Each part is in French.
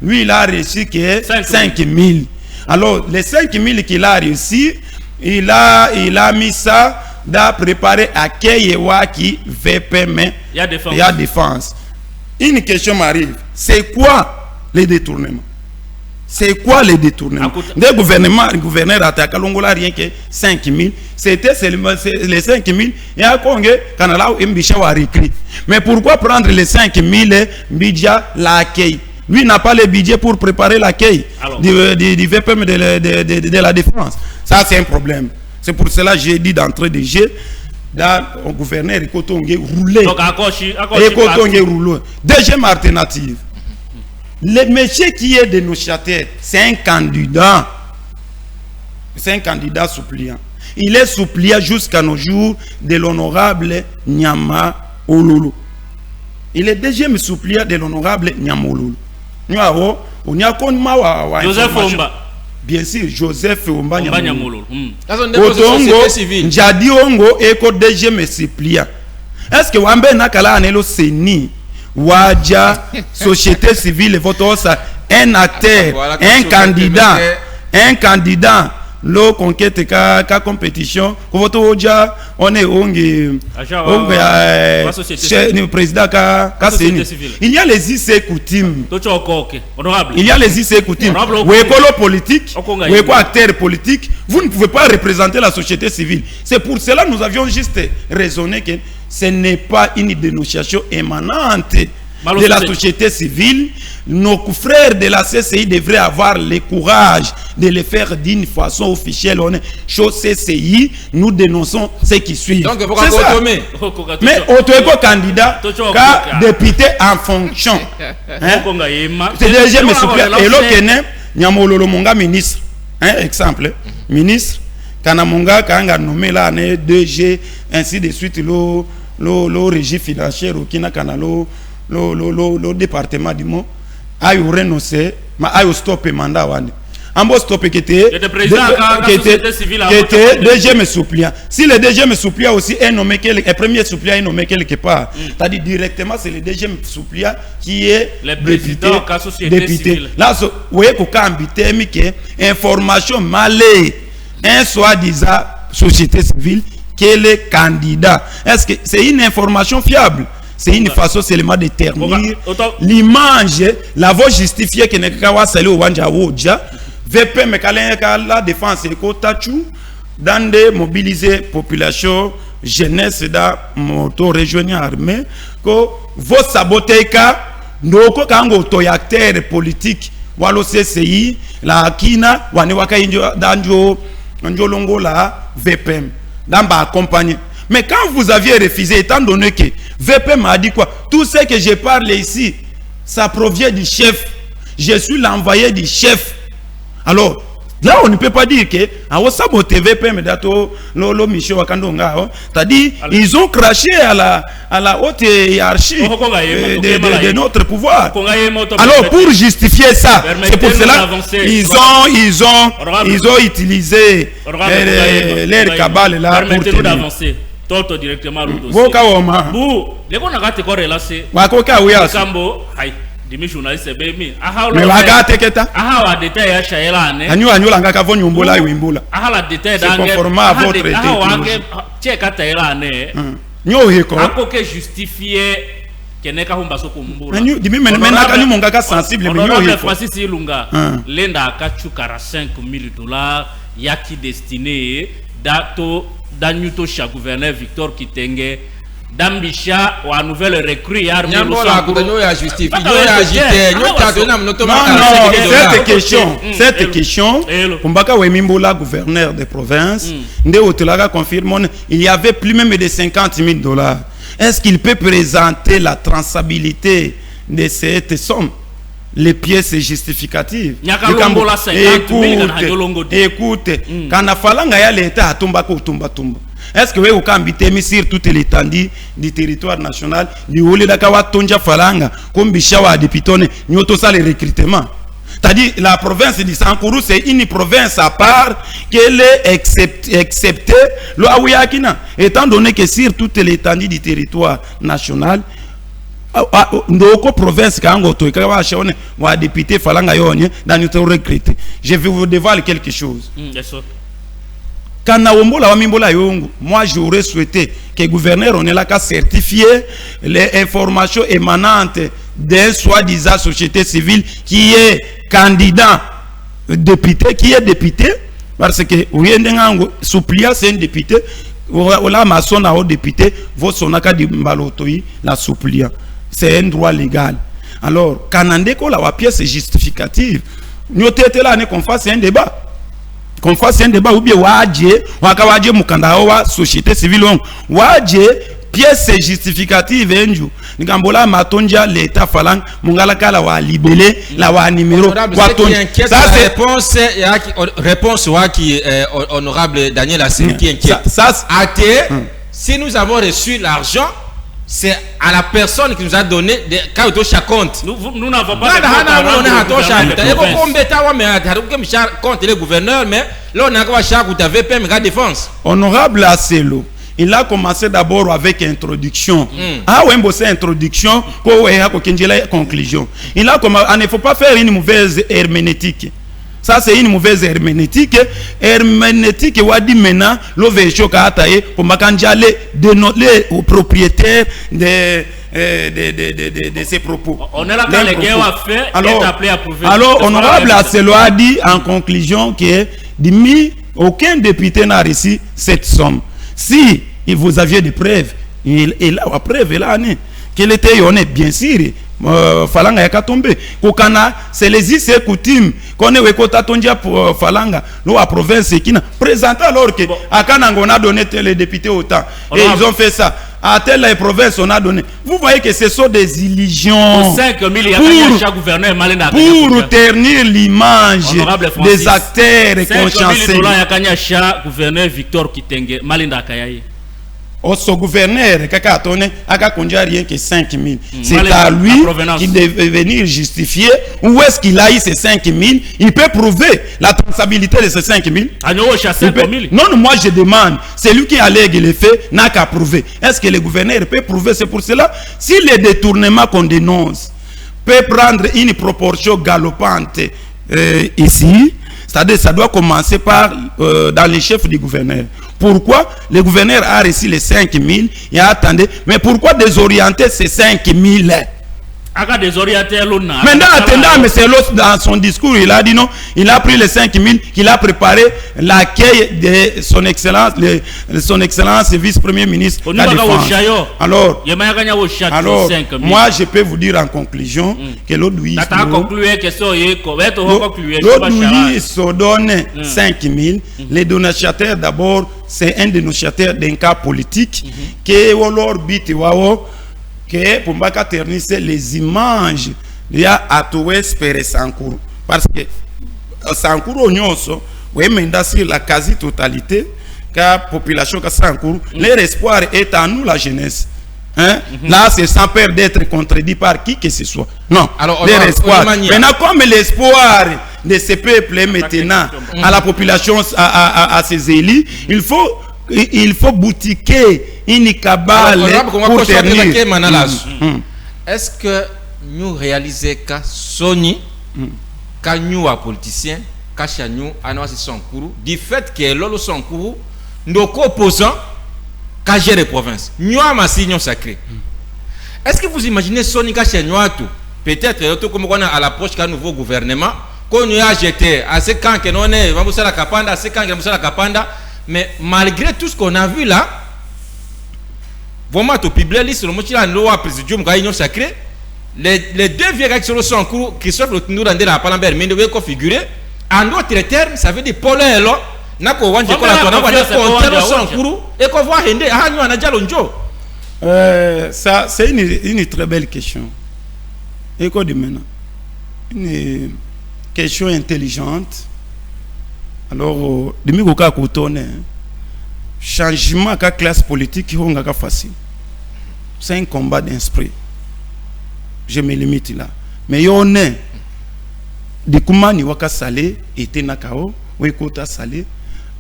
lui il a reçu que 5 000. Alors les 5 000 qu'il a reçu, il a mis ça dans préparer à Keyewa qui VPM. Il y a défense. Une question m'arrive. C'est quoi les détournements? C'est quoi les détournements? Le gouverneur a attaqué Longola rien que 5 000. C'était seulement les 5 000. Et à Congo, Canada ou Mbisha a écrit. Mais pourquoi prendre les 5 000 Bidja l'accueil? Lui n'a pas le budget pour préparer l'accueil du VPM de la défense. Ça, c'est un problème. C'est pour cela que j'ai dit d'entrée de jeu, dans le gouverneur Ekotongue roulé. Ekotongue roulé. Deuxième alternative. Le monsieur qui est dénonciateur, c'est un candidat. C'est un candidat suppléant. Il est suppléant jusqu'à nos jours de l'honorable Nyama Ololo. Il est deuxième suppléant de l'honorable Nyama Ololo. Joseph Omba. Bien sûr, Joseph Omba Nyamololo. Otongo, Njadi Ongo eko deuxième suppléant. Est-ce que Wambe Nakala Anelo Seni, Wadja, société civile, votre un acteur, un candidat, le conquête ka compétition, votre Oja, on est président ka Seni. Il y a les IC coutumes. Il y a les IC coutumes. Ou écolo politique, ou éco acteur politique, vous ne pouvez pas représenter la société civile. C'est pour cela que nous avions juste raisonné que ce n'est pas une dénonciation émanante de la société civile. Nos frères de la CCI devraient avoir le courage de le faire d'une façon officielle. On est chose CCI, nous dénonçons ce qui suit. Donc, c'est ça. Mais autre candidat, car député en fonction. C'est déjà me souffle. Et l'autre, Nyamololo Monga ministre. Exemple, ministre, Kanamonga, Kanga nommé là, 2G, ainsi de suite, le régime financier, Kina Kanalo, le département du mot. Aïe renoncé, mais aïe stopper mandat wande. Ambo stopper qui était deuxième suppléant. Si le deuxième suppléant aussi est nommé le premier suppléant est nommé quelque part, c'est-à-dire directement c'est le deuxième suppléant qui est le président député. Là, vous voyez qu'au ambité mais que information malais, un soi-disant société civile qui est le candidat. Est-ce que c'est une information fiable? C'est une façon seulement de ternir l'image, la voix justifiée que n'est pas salué au Wanja Wodja, VP la défense et Kotachu, dans des mobiliser population, jeunesse, dans moto régional armé, que vos saboteka, nous kango toyacteur politique, walo CCI, la Kina, wanewaka danjo longo la VPM, dans ba accompagner. Mais quand vous aviez refusé, étant donné que VP m'a dit quoi, tout ce que je parle ici, ça provient du chef. Je suis l'envoyé du chef. Alors, là, on ne peut pas dire que VP c'est-à-dire ils ont craché à la haute hiérarchie de notre pouvoir. Alors, pour justifier ça, c'est pour cela ils ont utilisé leur cabale là pour tenir. Toto directement le dossier. Bou, les gens n'ont pas relâché. Wakoka ouya. Kambo, aïe, demi journaliste bemi. Mais wagate keta. Aha wa détail ya shaela ne. Anyu langa ka vonyo mbola wimbula. Aha la détail d'ange. C'est conforme à votre état. Aha wange cheka taela ne. Nyo heko. Ako ke justifier keneka humba soko mbola. Anyu dimi mena ka nyumonga ka sensible mais nyo heko. Francis Ilunga. Lenda akachukara $5,000 yaki destiné dato Danyuto cha gouverneur Victor Kitenge Dambisha wa nouvelle recrue armée cette question Kumbaka Wemimbola gouverneur de province Nde Otelaga confirme il y avait plus même de $50,000. Est-ce qu'il peut présenter la traçabilité de cette somme? Les pièces justificatives. Écoute, quand on falanga ya l'État tumba ko tumba. Est-ce que vous avez sur toute l'étendue du territoire national, du Oli d'Akawa Tonja Falanga, comme Bichawa de Pitone, nous avons ça le recrutement. C'est-à-dire la province de Sankourou, c'est une province à part qu'elle est exceptée le Aouyakina. Étant donné que sur toute l'étendue du territoire national, ndoko province kango to ikawa shone wa député falanga yonye dans notre regretter. Je vais vous dévoiler quelque chose. Quand Naombola Wamimbola Yongu, moi j'aurais souhaité que le gouverneur on est là qu'à certifier les informations émanantes d'un soi-disant société civile qui est candidat député, parce que Souplia c'est un député, la maçon a un député, votre sonaka di mbalotoi la Souplia. C'est un droit légal. Alors, quand on a la pièce justificative, nous sommes là qu'on fasse un débat. Qu'on fasse un débat ou bien wakawaje mukanda wa société civile waje pièce justificative enju nikambola matonja l'état falang mungala kala wa libellé la wa numéro ça c'est réponse wa qui honorable Daniel Assou qui inquiète ça si nous avons reçu l'argent c'est à la personne qui nous a donné des cas de chaque compte. Nous n'avons pas de compte le gouverneur, mais là on a chaque de VPM et défense. Honorable Asselo, il a commencé d'abord avec introduction. Ah ouais, c'est introduction, conclusion. Il a commencé, il ne faut pas faire une mauvaise herméneutique. Ça c'est une mauvaise herméneutique. Herméneutique on dit maintenant l'ovecho kaataye pour makanjale dénoter aux propriétaires de ces propos. On est là quand les gars ont fait est appelé à prouver. Alors honorable Asselo a dit en conclusion que aucun député n'a reçu cette somme. Si vous aviez des preuves, il a preuve là qu'il était honnête bien sûr. Falanga yaka tombe kokana c'est les us et coutumes qu'on est wekota tondia pour falanga nous à province qui na présenté alors que akana on a donné les députés autant et ils ont fait ça à telle province on a donné. Vous voyez que ce sont des illusions 5 000 pour ternir l'image des acteurs consciencieux. $5 gouverneur Victor Kitenge Malinda Kayaye. Au gouverneur, kaka toné, aka konja rien que 5 000. C'est à lui qui devait venir justifier où est-ce qu'il a eu ces 5 000. Il peut prouver la traçabilité de ces 5 000. Non, moi je demande. C'est lui qui allègue les faits, n'a qu'à prouver. Est-ce que le gouverneur peut prouver? C'est pour cela. Si les détournements qu'on dénonce peut prendre une proportion galopante ici, c'est-à-dire ça doit commencer par dans les chefs du gouverneur. Pourquoi le gouverneur a reçu les 5 000 et a attendu? Mais pourquoi désorienter ces 5 000? Maintenant, attendant, mais c'est l'autre dans son discours, il a dit non, il a pris les 5 000 qu'il a préparé l'accueil de son excellence, son excellence vice-premier ministre. Alors, moi je peux vous dire en conclusion que l'autre Louis se donne 5 000. Les donateurs d'abord, c'est un dénonciateur d'un cas politique qui est que pour ne pas ternir les images il y a Atoué Pérez Sankourou parce que Sankourou nyonso oui mais sur la quasi-totalité car population que Sankourou leur espoir est en nous la jeunesse. Là c'est sans peur d'être contredit par qui que ce soit. Non, alors leur espoir. Maintenant comme l'espoir de ce peuple maintenant à la population à ses élus, il faut boutiquer une cabale pour ternir. Est-ce que nous réalisons que Sony, quand nous sommes politiciens, quand nous sommes Sankourou, du fait que l'on Sankourou, nos opposants, quand j'ai les provinces, nous avons un signe sacré. Est-ce que vous imaginez Sony quand nous peut-être comme on a à l'approche d'un nouveau gouvernement, qu'on nous a jeté à ce camp que nous sommes la Kapanda, à ce camp que nous sommes la Kapanda, mais malgré tout ce qu'on a vu là, vraiment, tu publies liste le motif de la loi présidium gagnant sacré. Les deux vieux gars qui sont en cours, Christophe nous rendait la palambert, mais nous devons configurer. En d'autres termes, ça veut dire Paul et l'autre. N'a pas oublié qu'on a et qu'on voit Hende, ah nous on a déjà l'onjo. Ça c'est une très belle question. Et quoi de maintenant? Une question intelligente. Alors, demi koka kotone. Changement de classe politique est facile. C'est un combat d'esprit. Je me limite là. Mais il y a des kumani waka salé était nakao, wekota salé.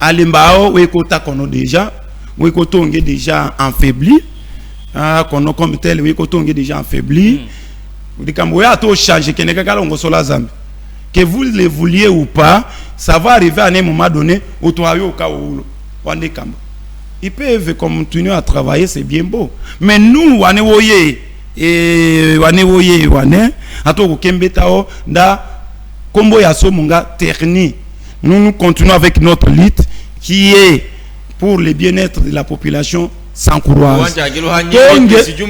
Alimbao wekota kono déjà, wekota onge déjà affaibli. ah kono comme tel oui kotongi déjà affaibli dikambo ya to changer keneka kala ngosola zambi que vous le vouliez ou pas ça va arriver à un moment donné où toi yo ka oulo wande kamba ils peuvent continuer à travailler, c'est bien beau, mais nous wane woye et wane woye wane ato kembetao da kombo ya somunga terni. Nous continuons avec notre lutte qui est pour le bien-être de la population sankouroise.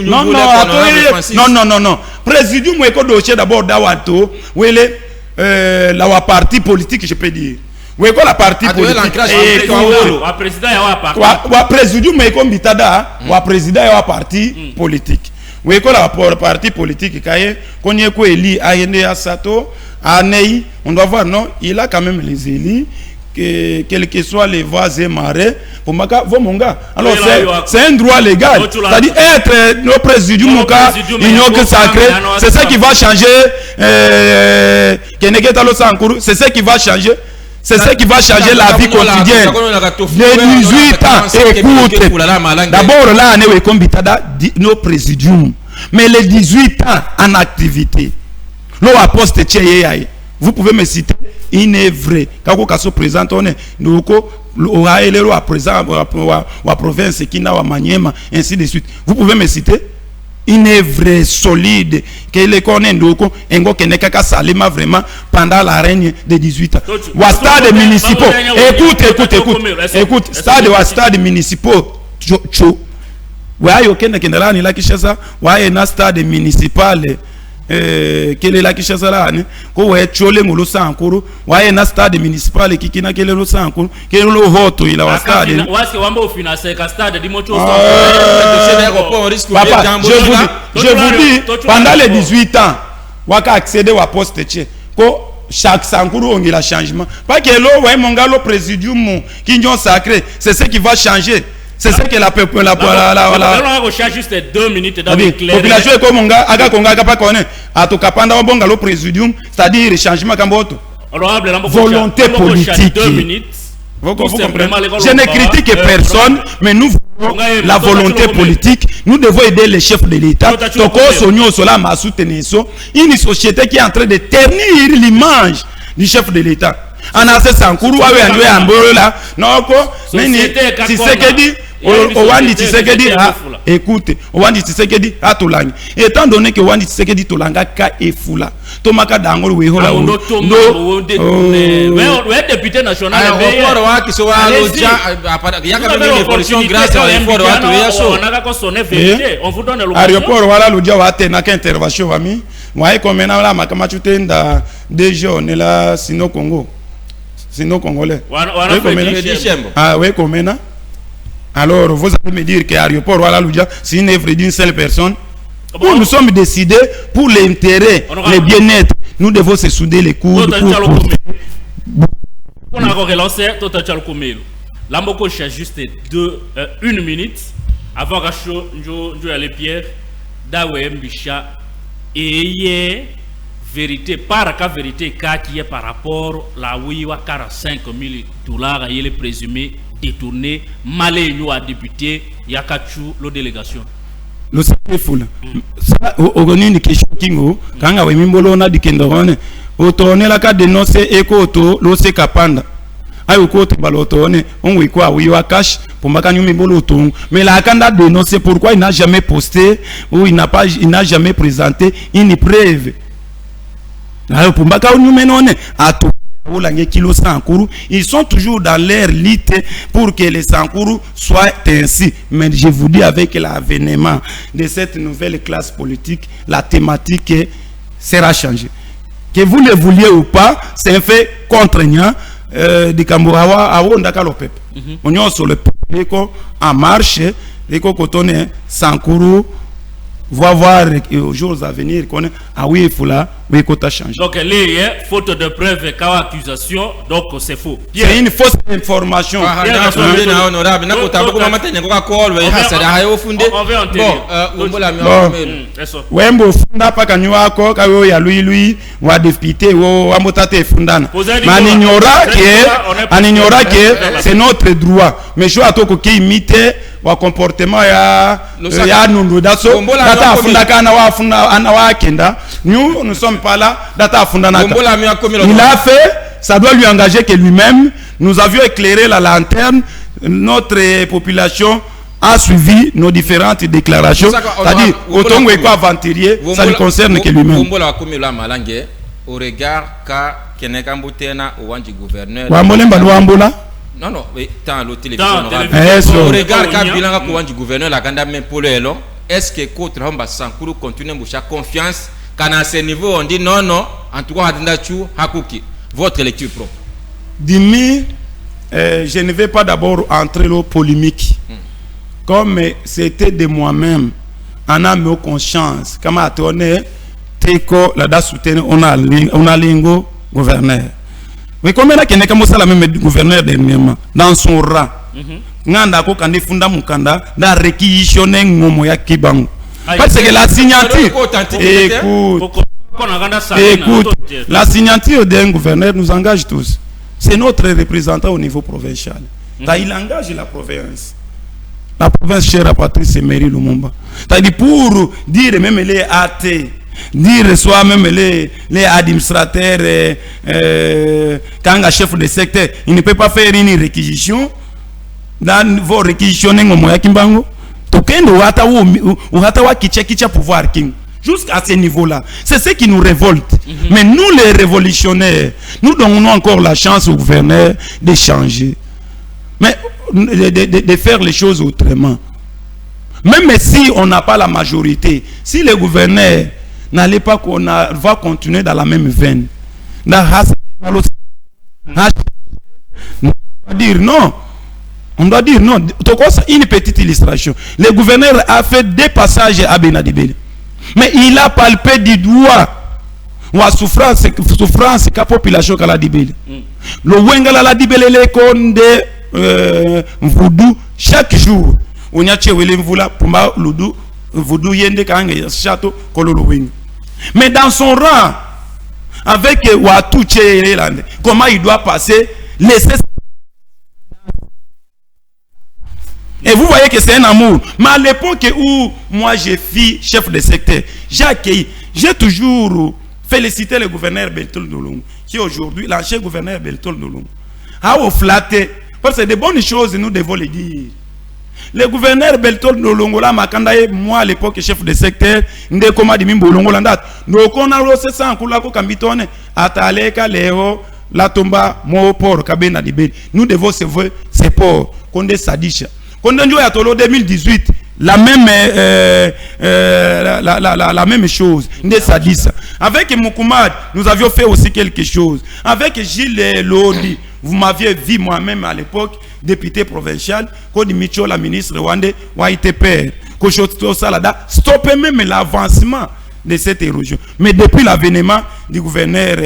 Non. Présidium est dossier d'abord d'awato, où est la parti politique, je peux dire. Où est la partie politique? Le président est un parti. Le présidium est comme bitada, le président est un parti politique. Où est la parti politique? Quand il y a quoi éli, ayende asato, anei, on doit voir non, il a quand même les élus. Quels que soient les voies et marées, pour Maka, alors c'est un droit légal. C'est-à-dire être nos présidium, sacré, c'est ça qui va changer. C'est ça qui va changer. C'est ça qui va changer la vie quotidienne. Les 18 ans, écoute. D'abord là, on est comme nos présidium. Mais les 18 ans en activité. L'eau a posté vous pouvez me citer une œuvre kako kaso présente on est ndoko ora elero à présent wa province qui na wa Maniema ainsi de suite. Vous pouvez me citer une œuvre solide que les connaît ndoko engo keneka ka salima vraiment pendant la règne de 18 ans. Wa stade municipaux. Écoute, stade municipaux cho. Wa yo kenekendela ni la Kinshasa, wa ena stade municipal quel est la Kinshasa là ko we chole ngolo sankuru wa na stade municipal kikina kele lo sankuru kele lo hoto ila wa stade wasi wamba ufinance ka stade di moto je vous dis pendant les 18 ans waka accéder wa poste tche ko chaque sankuru on la changement pas que lo wa mongalo présidium qui nyon sacré c'est ce qui va changer. C'est ça que la peuple la on va juste 2 minutes dans le clair. Population comme monga aga konga ka pas connaît atoka panda bonga le présidium c'est-à-dire changement kamboto. Volonté politique. 2 minutes. Vous comprenez? Je ne critique personne, mais nous voulons la volonté politique. Nous devons aider les chefs de l'État. Toko sonyo sola ma soutenir une société qui est en train de ternir l'image du chef de l'État. Anase sankuru awe andwe ambolo là. Non ko nini si c'est que dit Owandi Tshisekedi écoute, Owandi Tshisekedi a Tolangi. Étant donné que Owandi Tshisekedi Tolanga ka efula. Tomaka dangolo we hola no député national qui soit il y a quand même une évolution grâce à l'effort on vous donne le aéroport wala lodia wa tena ka intervention wami. Moi comme na la makamachute nda déjà on est là sino Congo. Sino congolais. Ah oui comme na. Alors, vous allez me dire que l'aéroport Ouala-Loudia, c'est une œuvre d'une seule personne. Nous sommes décidés pour l'intérêt, le bien-être. Nous devons se souder les coudes. On a relancé Tota Tchalkomelo. L'amboko cherche juste 1 minute avant que je les pierres d'Awe Mbisha et vérité, par la vérité, qui est par rapport à la Ouiwa 45 000 $, il est présumé détourné, malé nous a député, Yakachu, la délégation. Le c'est fou. Ça, au une question kingo, quand on a mimbolo na dikendorone, au tourner la carte dénoncer écoto, l'ose kapanda. Aïe au côté balotone, on oui quoi, oui wa cash, pour makanyu mimbolo ton. Mais la canda dénoncer pourquoi il n'a jamais posté, ou il n'a jamais présenté une preuve. Aïe pour makanyu menone, à tout. Ils sont toujours dans leur lutte pour que les Sankourou soient ainsi. Mais je vous dis, avec l'avènement de cette nouvelle classe politique, la thématique sera changée. Que vous le vouliez ou pas, c'est un fait contraignant de Kamborawa à Wondakalo peuple. On est sur le peuple en marche, les cotonnes Sankourou. Va voir aux jours à venir qu'on est ah oui il faut là oui quota change. Donc les faute de preuve et accusation donc c'est faux. C'est une fausse information. Honorable na kotabo ko matenya ko call we hasada hayo funde. Bon umbola mi wembo funda paka nywa ko kayo ya lui wa député wo amotate fundana. On ignora que c'est notre droit mais je atoko ki imite wa comportement ya nundu daso data afunda kana wa afunda anawa kenda nous sommes pas là data afunda nata il a fait ça doit lui engager que lui-même nous avions éclairé la lanterne notre population a suivi nos différentes déclarations c'est-à-dire autant que aventurier ça ne concerne que lui-même au regard ka kenekambutena owanji gouverneur non tant le télévision au regard ka bilanga ko wanji gouverneur la ganda men polelo est-ce que contre hamba sankuru continue moucha confiance kana à ce niveau on dit non en tout cas adandachu hakuki votre lecture propre Dimi je ne vais pas d'abord entrer dans polémique comme c'était de moi-même en âme conscience comme a tourné teko la da soutenir on a lingo gouverneur mais comme là qu'il n'est pas la même gouverneur dernièrement dans son rang nganda ko kandi funda mukanda da réquisitionner ngomo ya kibango parce que la signature écoute la signature d'un gouverneur nous engage tous c'est notre représentant au niveau provincial il engage la province chère à Patrice Emery Lumumba c'est-à-dire pour dire même les athées dire soit même les administrateurs quand un chef de secteur il ne peut pas faire une réquisition dans vos réquisitionner ngomo ya kimbango tokendo hata wa kicha pouvoir king jusqu'à ce niveau-là c'est ce qui nous révolte mais nous les révolutionnaires nous donnons encore la chance au gouverneur de changer mais de faire les choses autrement même si on n'a pas la majorité si le gouverneur n'allait pas qu'on va continuer dans la même veine. On doit dire non. Une petite illustration. Le gouverneur a fait des passages à Benadibel. Mais il a palpé du doigt la souffrance que la population a dit. Le Wengala la Dibel les condes voodoo chaque jour. On y a tué le voula pour le voodoo yende kanga château kololo wing. Mais dans son rang, avec Watouche Irlande, comment il doit passer, laisser. Et vous voyez que c'est un amour. Mais à l'époque où moi j'ai fui chef de secteur, j'ai accueilli, j'ai toujours félicité le gouverneur Beltol Nolong, qui aujourd'hui, l'ancien gouverneur Beltol Nolong, a flatté. Parce que c'est de bonnes choses, nous devons le dire. Le gouverneur Beltol Nolongola Makandaye, moi à l'époque chef de secteur, ndé koma di mimbo Longolandat. Donc on a rosé ça en koulako kambitone, ataleka leo, la tomba, mo port, kabena dibé. Nous devons sauver ces ports, Kondé Sadisha. Kondé Njo Yatolo 2018, la même chose, ndé Sadisha. Avec Moukoumad, nous avions fait aussi quelque chose. Avec Gilles Lodi, vous m'aviez vu moi-même à l'époque, député provincial, Kodi Micho, la ministre Rwandais, YTP, Kochoto Salada, stopper même l'avancement de cette érosion. Mais depuis l'avènement du gouverneur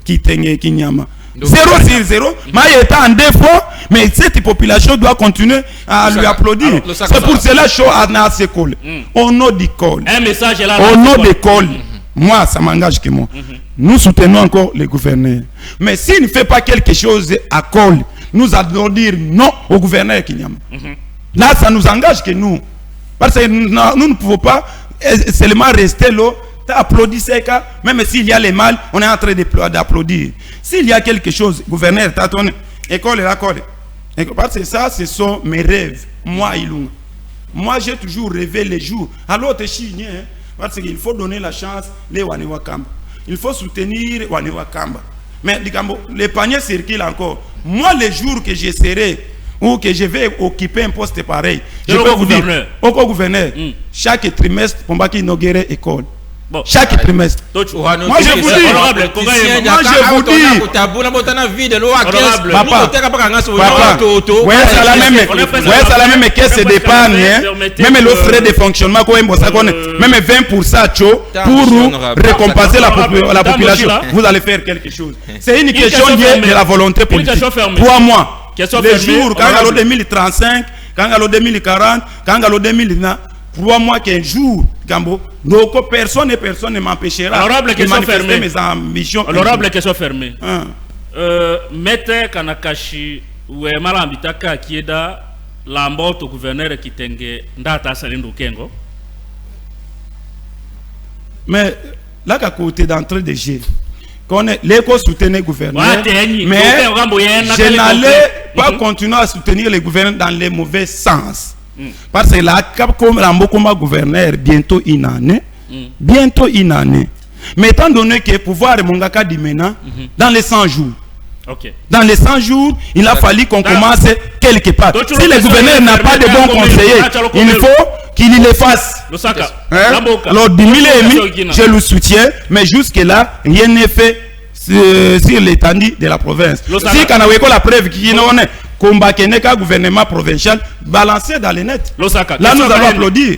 Kitenge Kinyama, 0 sur 0, mais il est en défaut, mais cette population doit continuer à lui applaudir. C'est pour cela que a ses cols. Au nom du col. Un message là. Au nom des cols. Moi, ça m'engage que moi. Nous soutenons encore le gouverneur. Mais s'il ne fait pas quelque chose à col, nous allons dire non au gouverneur Kinyama. Là, ça nous engage que nous. Parce que nous ne pouvons pas seulement rester là, applaudir ces cas, même s'il y a les mal, on est en train d'applaudir. S'il y a quelque chose, gouverneur, t'attends, école et la colle. Parce que ça, ce sont mes rêves. Moi, Ilunga. Moi, j'ai toujours rêvé les jours. Alors, t'es chigné, parce qu'il faut donner la chance les Waniwakamba. Il faut soutenir Waniwakamba. Mais les paniers circulent encore. Moi, les jours que je serai ou que je vais occuper un poste pareil, je peux vous dire, au gouverneur, chaque trimestre, pour qu'il inaugure école. Bon, chaque trimestre. Moi je vous dis, ça la même caisse d'épargne, même le frais de fonctionnement, même 20% pour récompenser la population. Vous allez faire quelque chose. C'est une question liée de la volonté politique. 3 mois. Les jours, quand il y a 2035, quand il y a 2040, quand il y a 2020. 3 mois, 15 jours, Gambo. Donc personne ne m'empêchera de manifester mes ambitions. Honorable question fermée. Maître Kanakashi ou Malambitaka Kieda l'amboto gouverneur Kitenge ndata salindo kengo. Mais là qu'à côté d'entrée de jeu, qu'on est l'éco soutenir le gouverneur, mais je n'allais pas continuer à soutenir le gouverneur dans le mauvais sens. Parce que là, comme Rambokoma gouverneur, bientôt une année, mais étant donné que le pouvoir est Mongaka dit maintenant, dans les 100 jours, dans les 100 jours, il a fallu qu'on commence quelque part. Si le gouverneur n'a pas de bons conseillers, il faut qu'il les fasse. Alors, je le soutiens, mais jusque-là, rien n'est fait sur l'étendue de la province. Si Kanaweko la preuve qui est combat Keneka gouvernement provincial balancé dans les nets. Là, nous allons applaudir.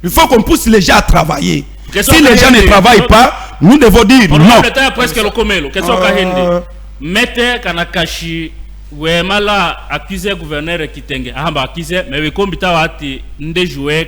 Il faut qu'on pousse les gens à travailler. Si les gens ne travaillent pas, nous devons dire non. Mete Kanakashi, Wemala accusé gouverneur Kitenge, Ahamba accusé, mais we kombita wati nde jouer